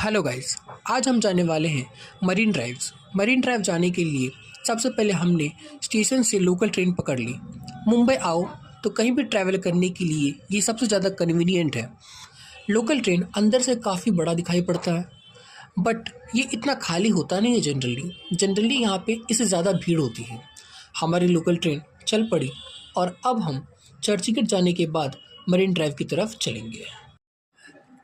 Hello guys. आज हम जाने वाले हैं मरीन ड्राइव्स। मरीन ड्राइव जाने के लिए सबसे पहले हमने स्टेशन से लोकल ट्रेन पकड़ ली। मुंबई आओ तो कहीं भी ट्रैवल करने के लिए ये सबसे ज़्यादा कन्वीनियंट है। लोकल ट्रेन अंदर से काफ़ी बड़ा दिखाई पड़ता है, बट ये इतना खाली होता नहीं है। जनरली यहाँ पे इससे ज़्यादा भीड़ होती है। हमारी लोकल ट्रेन चल पड़ी और अब हम चर्चगेट जाने के बाद मरीन ड्राइव की तरफ चलेंगे।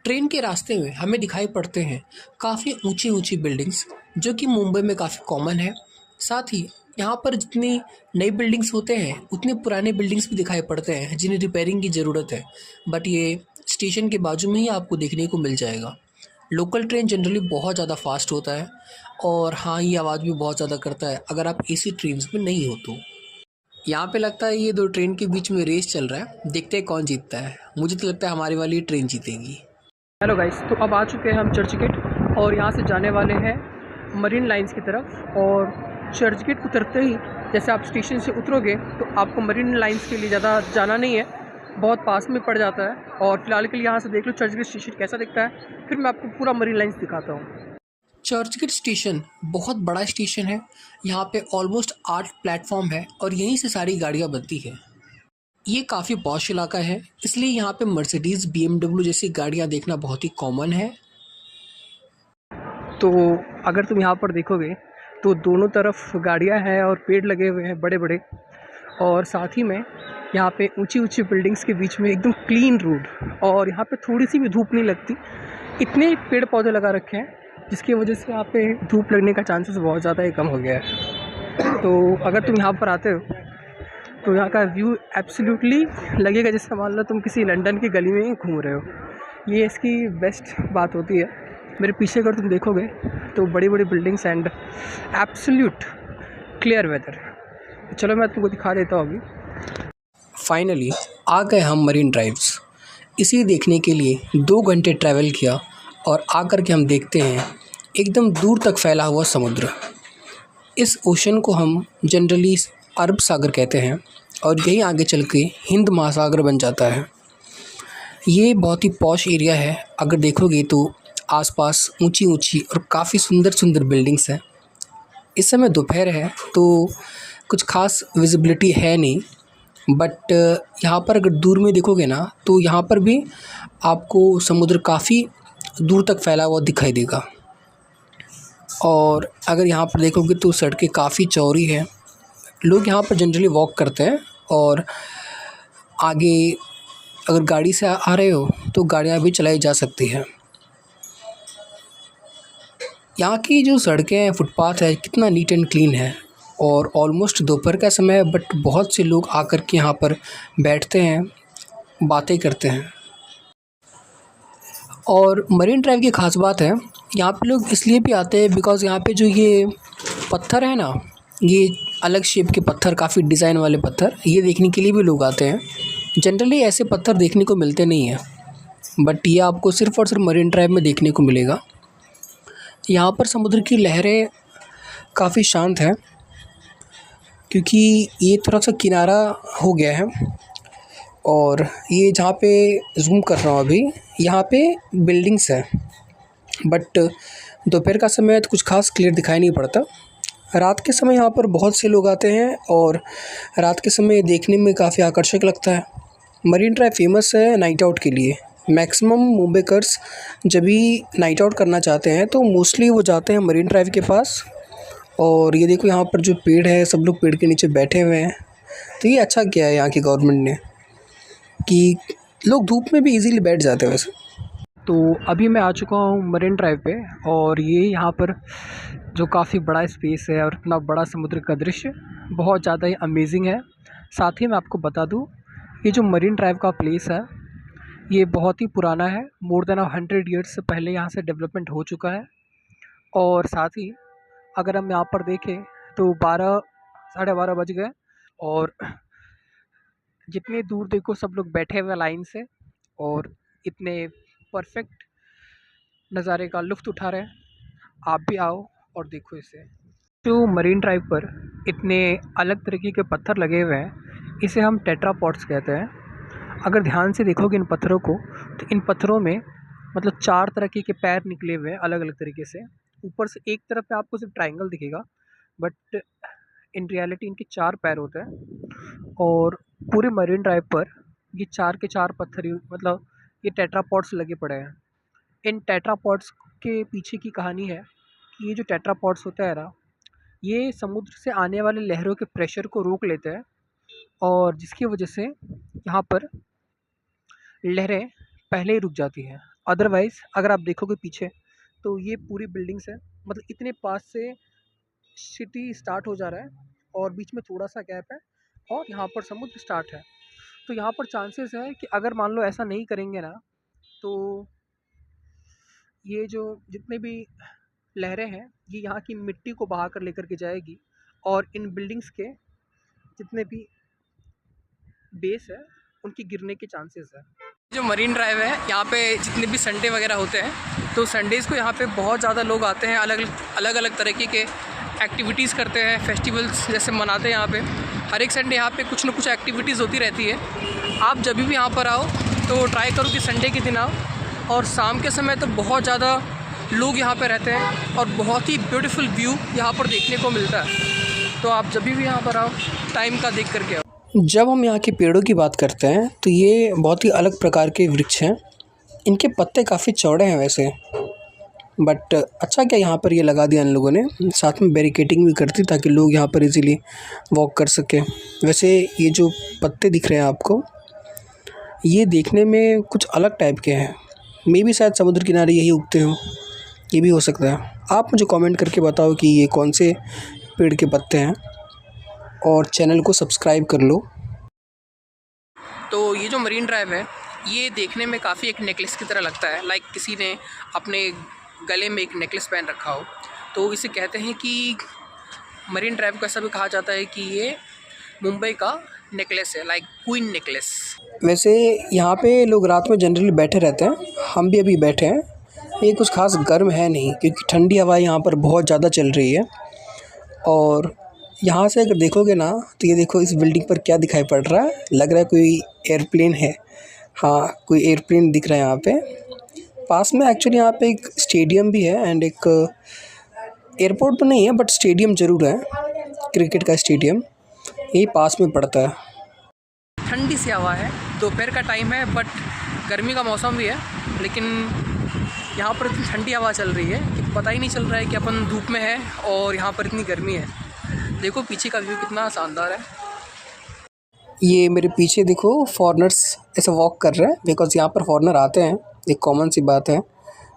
ट्रेन के रास्ते में हमें दिखाई पड़ते हैं काफ़ी ऊंची ऊंची बिल्डिंग्स, जो कि मुंबई में काफ़ी कॉमन है। साथ ही यहाँ पर जितनी नई बिल्डिंग्स होते हैं उतने पुराने बिल्डिंग्स भी दिखाई पड़ते हैं जिन्हें रिपेयरिंग की ज़रूरत है, बट ये स्टेशन के बाजू में ही आपको देखने को मिल जाएगा। लोकल ट्रेन जनरली बहुत ज़्यादा फास्ट होता है और हाँ, ये आवाज़ भी बहुत ज़्यादा करता है अगर आप एसी ट्रेन्स में नहीं हो तो। यहाँ पे लगता है ये दो ट्रेन के बीच में रेस चल रहा है, देखते हैं कौन जीतता है। मुझे तो लगता है हमारी वाली ट्रेन जीतेगी। हेलो गाइस, तो अब आ चुके हैं हम चर्चगेट और यहाँ से जाने वाले हैं मरीन लाइंस की तरफ। और चर्चगेट उतरते ही जैसे आप स्टेशन से उतरोगे तो आपको मरीन लाइंस के लिए ज़्यादा जाना नहीं है, बहुत पास में पड़ जाता है। और फिलहाल के लिए यहाँ से देख लो चर्चगेट स्टेशन कैसा दिखता है, फिर मैं आपको पूरा मरीन लाइंस दिखाता हूँ। चर्चगेट स्टेशन बहुत बड़ा स्टेशन है। यहाँ पे ऑलमोस्ट 8 प्लेटफॉर्म है और यहीं से सारी गाड़ियाँ बनती है। ये काफ़ी पॉश इलाका है, इसलिए यहाँ पे मर्सिडीज़, BMW जैसी गाड़ियाँ देखना बहुत ही कॉमन है। तो अगर तुम यहाँ पर देखोगे तो दोनों तरफ गाड़ियाँ हैं और पेड़ लगे हुए हैं बड़े बड़े। और साथ ही में यहाँ पे ऊंची ऊंची बिल्डिंग्स के बीच में एकदम क्लीन रोड, और यहाँ पे थोड़ी सी भी धूप नहीं लगती। इतने पेड़ पौधे लगा रखे हैं जिसकी वजह से यहाँ पे धूप लगने का चांसेस बहुत ज़्यादा ही कम हो गया है। तो अगर तुम यहाँ पर आते हो तो यहाँ का व्यू एब्सोल्युटली लगेगा जैसे मान लो तुम किसी लंदन की गली में घूम रहे हो। ये इसकी बेस्ट बात होती है। मेरे पीछे अगर तुम देखोगे तो बड़ी बड़ी buildings and absolute clear weather. चलो मैं तुमको दिखा देता हूँ अभी। फाइनली आ गए हम मरीन ड्राइव्स। इसी देखने के लिए 2 घंटे ट्रैवल किया और आकर के हम देखते हैं एकदम दूर तक फैला हुआ समुद्र। इस ओशन को हम जनरली अरब सागर कहते हैं और यही आगे चल के हिंद महासागर बन जाता है। ये बहुत ही पॉश एरिया है। अगर देखोगे तो आसपास ऊंची ऊंची और काफ़ी सुंदर सुंदर बिल्डिंग्स हैं। इस समय दोपहर है तो कुछ खास विजिबिलिटी है नहीं, बट यहाँ पर अगर दूर में देखोगे ना तो यहाँ पर भी आपको समुद्र काफ़ी दूर तक फैला हुआ दिखाई देगा। और अगर यहाँ पर देखोगे तो सड़कें काफ़ी चौड़ी हैं। लोग यहाँ पर जनरली वॉक करते हैं और आगे अगर गाड़ी से आ रहे हो तो गाड़ियाँ भी चलाई जा सकती हैं। यहाँ की जो सड़कें हैं, फुटपाथ है, कितना नीट एंड क्लीन है। और ऑलमोस्ट दोपहर का समय है, बट बहुत से लोग आकर के यहाँ पर बैठते हैं, बातें करते हैं। और मरीन ड्राइव की ख़ास बात है, यहाँ पे लोग इसलिए भी आते हैं बिकॉज़ यहाँ पे जो ये पत्थर है ना, ये अलग शेप के पत्थर, काफ़ी डिज़ाइन वाले पत्थर, ये देखने के लिए भी लोग आते हैं। जनरली ऐसे पत्थर देखने को मिलते नहीं हैं, बट ये आपको सिर्फ़ और सिर्फ मरीन ड्राइव में देखने को मिलेगा। यहाँ पर समुद्र की लहरें काफ़ी शांत हैं क्योंकि ये थोड़ा सा किनारा हो गया है। और ये जहाँ पे ज़ूम कर रहा हूँ अभी, यहाँ पे बिल्डिंग्स हैं, बट दोपहर का समय तो कुछ खास क्लियर दिखाई नहीं पड़ता। रात के समय यहाँ पर बहुत से लोग आते हैं और रात के समय देखने में काफ़ी आकर्षक लगता है। मरीन ड्राइव फेमस है नाइट आउट के लिए। मैक्सिमम मुंबईकर्स जब भी नाइट आउट करना चाहते हैं तो मोस्टली वो जाते हैं मरीन ड्राइव के पास। और ये देखो यहाँ पर जो पेड़ है, सब लोग पेड़ के नीचे बैठे हुए हैं। तो ये अच्छा किया है यहाँ की गवर्नमेंट ने कि लोग धूप में भी इजीली बैठ जाते हैं वैसे। तो अभी मैं आ चुका हूँ मरीन ड्राइव पे और ये यहाँ पर जो काफ़ी बड़ा स्पेस है और इतना बड़ा समुद्र का दृश्य बहुत ज़्यादा ही अमेजिंग है। साथ ही मैं आपको बता दूँ, ये जो मरीन ड्राइव का प्लेस है ये बहुत ही पुराना है। मोर देन 100 ईयर्स से पहले यहाँ से डेवलपमेंट हो चुका है। और साथ ही अगर हम यहाँ पर देखें तो 12 साढ़े 12 बज गए और जितने दूर देखो सब लोग बैठे हुए लाइन से और इतने परफेक्ट नज़ारे का लुत्फ़ उठा रहे हैं। आप भी आओ और देखो इसे। जो मरीन ड्राइव पर इतने अलग तरीके के पत्थर लगे हुए हैं, इसे हम टेट्रापॉड्स कहते हैं। अगर ध्यान से देखोगे इन पत्थरों को तो इन पत्थरों में मतलब 4 तरह के पैर निकले हुए हैं अलग अलग तरीके से। ऊपर से एक तरफ पे आपको सिर्फ ट्राइंगल दिखेगा, बट इन रियलिटी इनके 4 पैर होते हैं। और पूरे मरीन ड्राइव पर ये 4 के 4 पत्थर मतलब ये टेट्रापॉड्स लगे पड़े हैं। इन टेट्रापॉड्स के पीछे की कहानी है कि ये जो टेट्रापॉड्स होता है ना, ये समुद्र से आने वाले लहरों के प्रेशर को रोक लेते हैं, और जिसकी वजह से यहाँ पर लहरें पहले ही रुक जाती हैं। अदरवाइज़ अगर आप देखोगे पीछे तो ये पूरी बिल्डिंग्स है, मतलब इतने पास से सिटी स्टार्ट हो जा रहा है और बीच में थोड़ा सा गैप है और यहाँ पर समुद्र स्टार्ट है। तो यहाँ पर चांसेस है कि अगर मान लो ऐसा नहीं करेंगे ना, तो ये जो जितने भी लहरें हैं ये यहाँ की मिट्टी को बहा कर लेकर के जाएगी, और इन बिल्डिंग्स के जितने भी बेस है उनकी गिरने के चांसेस है। जो मरीन ड्राइव है यहाँ पे जितने भी संडे वगैरह होते हैं, तो संडेज़ को यहाँ पे बहुत ज़्यादा लोग आते हैं, अलग अलग तरीके के एक्टिविटीज़ करते हैं, फेस्टिवल्स जैसे मनाते हैं। यहाँ पे हर एक संडे यहाँ पे कुछ ना कुछ एक्टिविटीज़ होती रहती है। आप जब भी यहाँ पर आओ तो ट्राई करो कि संडे के दिन आओ, और शाम के समय तो बहुत ज़्यादा लोग यहाँ पे रहते हैं और बहुत ही ब्यूटीफुल व्यू यहाँ पर देखने को मिलता है। तो आप जब भी यहाँ पर आओ टाइम का देख करके आओ। जब हम यहाँ के पेड़ों की बात करते हैं तो ये बहुत ही अलग प्रकार के वृक्ष हैं। इनके पत्ते काफ़ी चौड़े हैं वैसे, बट अच्छा क्या यहाँ पर ये लगा दिया इन लोगों ने, साथ में बैरिकेडिंग भी कर दी ताकि लोग यहाँ पर इजीली वॉक कर सकें। वैसे ये जो पत्ते दिख रहे हैं आपको, ये देखने में कुछ अलग टाइप के हैं। मे भी शायद समुद्र किनारे यही उगते हों, ये भी हो सकता है। आप मुझे कमेंट करके बताओ कि ये कौन से पेड़ के पत्ते हैं, और चैनल को सब्सक्राइब कर लो। तो ये जो मरीन ड्राइव है ये देखने में काफ़ी एक नेकलेस की तरह लगता है, लाइक किसी ने अपने गले में एक नेकलेस पहन रखा हो। तो इसे कहते हैं कि मरीन ड्राइव को ऐसा भी कहा जाता है कि ये मुंबई का नेकलेस है, लाइक क्वीन नेकलेस। वैसे यहाँ पे लोग रात में जनरली बैठे रहते हैं, हम भी अभी बैठे हैं। ये कुछ खास गर्म है नहीं, क्योंकि ठंडी हवा यहाँ पर बहुत ज़्यादा चल रही है। और यहाँ से अगर देखोगे ना तो ये देखो इस बिल्डिंग पर क्या दिखाई पड़ रहा है, लग रहा है कोई एयरप्लेन है। हाँ, कोई एयरप्लेन दिख रहा है यहाँ पे। पास में एक्चुअली यहाँ पे एक स्टेडियम भी है, एंड एक एयरपोर्ट तो नहीं है बट स्टेडियम ज़रूर है, क्रिकेट का स्टेडियम, यही पास में पड़ता है। ठंडी सी हवा है, दोपहर का टाइम है बट गर्मी का मौसम भी है, लेकिन यहाँ पर इतनी ठंडी हवा चल रही है कि पता ही नहीं चल रहा है कि अपन धूप में है और यहाँ पर इतनी गर्मी है। देखो पीछे का व्यू कितना शानदार है। ये मेरे पीछे देखो फॉरेनर्स ऐसे वॉक कर रहे हैं, बिकॉज़ यहाँ पर फॉरेनर आते हैं, एक कॉमन सी बात है।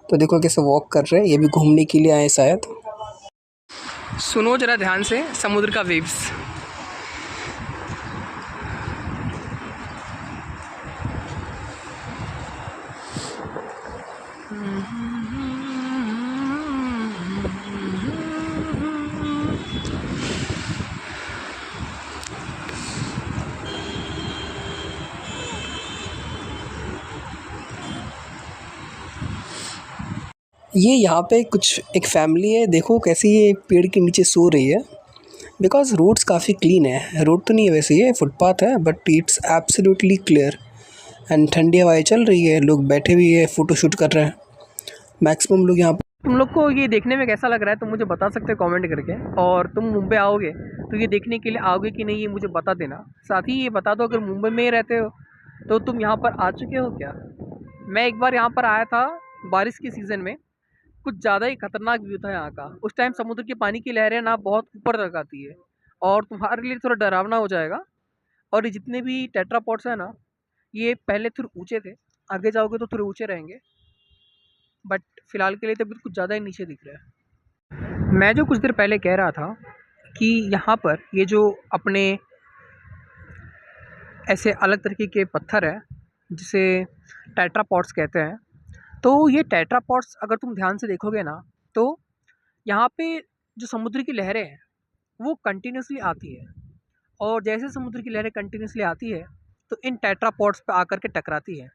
तो देखो कैसे वॉक कर रहे हैं, ये भी घूमने के लिए आए शायद। सुनो ज़रा ध्यान से समुद्र का वेव्स। ये यहाँ पे कुछ एक फैमिली है, देखो कैसे ये पेड़ के नीचे सो रही है, बिकॉज़ रोड्स काफ़ी क्लीन है। रोड तो नहीं है वैसे, ये फुटपाथ है, but it's absolutely clear and ठंडी हवाएं चल रही है, लोग बैठे हुए हैं, फ़ोटो शूट कर रहे हैं मैक्सिमम लोग यहाँ पर। तुम लोग को ये देखने में कैसा लग रहा है तुम मुझे बता सकते हो कमेंट करके, और तुम मुंबई आओगे तो ये देखने के लिए आओगे कि नहीं ये मुझे बता देना। साथ ही ये बता दो अगर मुंबई में ही रहते हो तो तुम यहाँ पर आ चुके हो क्या। मैं एक बार यहाँ पर आया था बारिश के सीज़न में, कुछ ज़्यादा ही खतरनाक व्यू था यहाँ का। उस टाइम समुद्र के पानी की लहरें ना बहुत ऊपर तक आती है, और तुम्हारे लिए थोड़ा डरावना हो जाएगा। और ये जितने भी टेट्रापॉड्स हैं ना, ये पहले थोड़े ऊंचे थे, आगे जाओगे तो थोड़े ऊंचे रहेंगे, बट फिलहाल के लिए तो कुछ ज़्यादा ही नीचे दिख रहा है। मैं जो कुछ देर पहले कह रहा था कि यहाँ पर ये जो अपने ऐसे अलग तरीके के पत्थर हैं जिसे टेट्रापॉड्स कहते हैं, तो ये टेट्रापॉड्स अगर तुम ध्यान से देखोगे ना तो यहाँ पे जो समुद्र की लहरें हैं वो कंटिन्यूसली आती है, और जैसे समुद्र की लहरें कंटिन्यूसली आती है तो इन टेट्रापॉड्स पे आकर के टकराती है।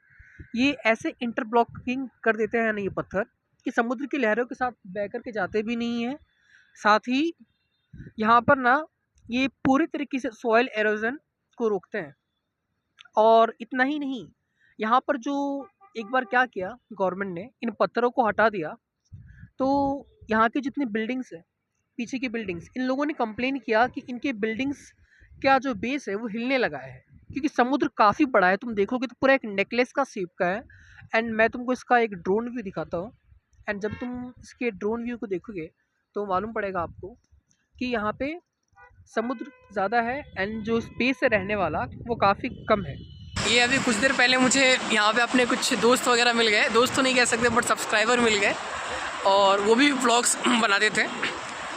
ये ऐसे इंटरब्लॉकिंग कर देते हैं ना ये पत्थर कि समुद्र की लहरों के साथ बह कर के जाते भी नहीं हैं। साथ ही यहाँ पर ना ये पूरी तरीके से सॉइल एरोजन को रोकते हैं। और इतना ही नहीं, यहाँ पर जो एक बार क्या किया गवर्नमेंट ने, इन पत्थरों को हटा दिया, तो यहाँ की जितनी बिल्डिंग्स है, पीछे की बिल्डिंग्स, इन लोगों ने कंप्लेन किया कि इनके बिल्डिंग्स का जो बेस है वो हिलने लगा है, क्योंकि समुद्र काफ़ी बड़ा है। तुम देखोगे तो पूरा एक नेकलेस का शेप का है। एंड मैं तुमको इसका एक ड्रोन व्यू दिखाता हूँ, एंड जब तुम इसके ड्रोन व्यू को देखोगे तो मालूम पड़ेगा आपको कि यहाँ पे समुद्र ज़्यादा है एंड जो स्पेस है रहने वाला वो काफ़ी कम है। ये अभी कुछ देर पहले मुझे यहाँ पे अपने कुछ दोस्त वगैरह मिल गए, दोस्त तो नहीं कह सकते बट सब्सक्राइबर मिल गए, और वो भी व्लॉग्स बनाते थे,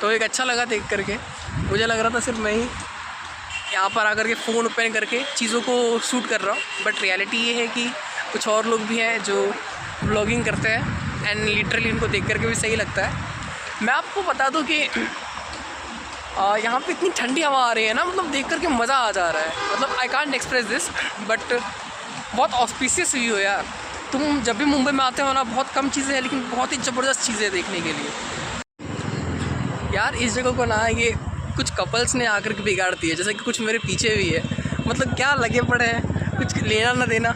तो एक अच्छा लगा देख करके। मुझे लग रहा था सिर्फ मैं ही यहाँ पर आकर के फ़ोन ओपन करके चीज़ों को शूट कर रहा हूँ, बट रियलिटी ये है कि कुछ और लोग भी हैं जो व्लॉगिंग करते हैं एंड लिटरली उनको देख करके भी सही लगता है। मैं आपको बता दूँ कि यहाँ पे इतनी ठंडी हवा आ रही है ना, मतलब देख करके मज़ा आ जा रहा है। मतलब I can't express this, but बहुत ऑस्पिशियस व्यू है यार। तुम जब भी मुंबई में आते हो ना, बहुत कम चीज़ें हैं लेकिन बहुत ही ज़बरदस्त चीज़ें देखने के लिए। यार इस जगह को ना ये कुछ कपल्स ने आकर के बिगाड़ दी है, जैसे कि कुछ मेरे पीछे भी है। मतलब क्या लगे पड़े हैं, कुछ लेना ना देना,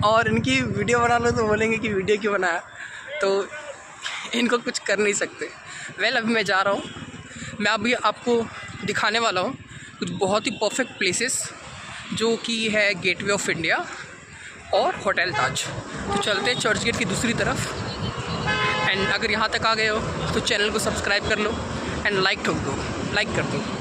और इनकी वीडियो बना लो तो बोलेंगे कि वीडियो क्यों बनाया, तो इनको कुछ कर नहीं सकते। वेल अभी मैं जा रहा हूँ, मैं अभी आपको दिखाने वाला हूँ कुछ बहुत ही परफेक्ट प्लेसेस, जो कि है गेटवे ऑफ इंडिया और होटल ताज। तो चलते हैं चर्च गेट की दूसरी तरफ। एंड अगर यहाँ तक आ गए हो तो चैनल को सब्सक्राइब कर लो एंड लाइक ठोक दो, लाइक कर दो।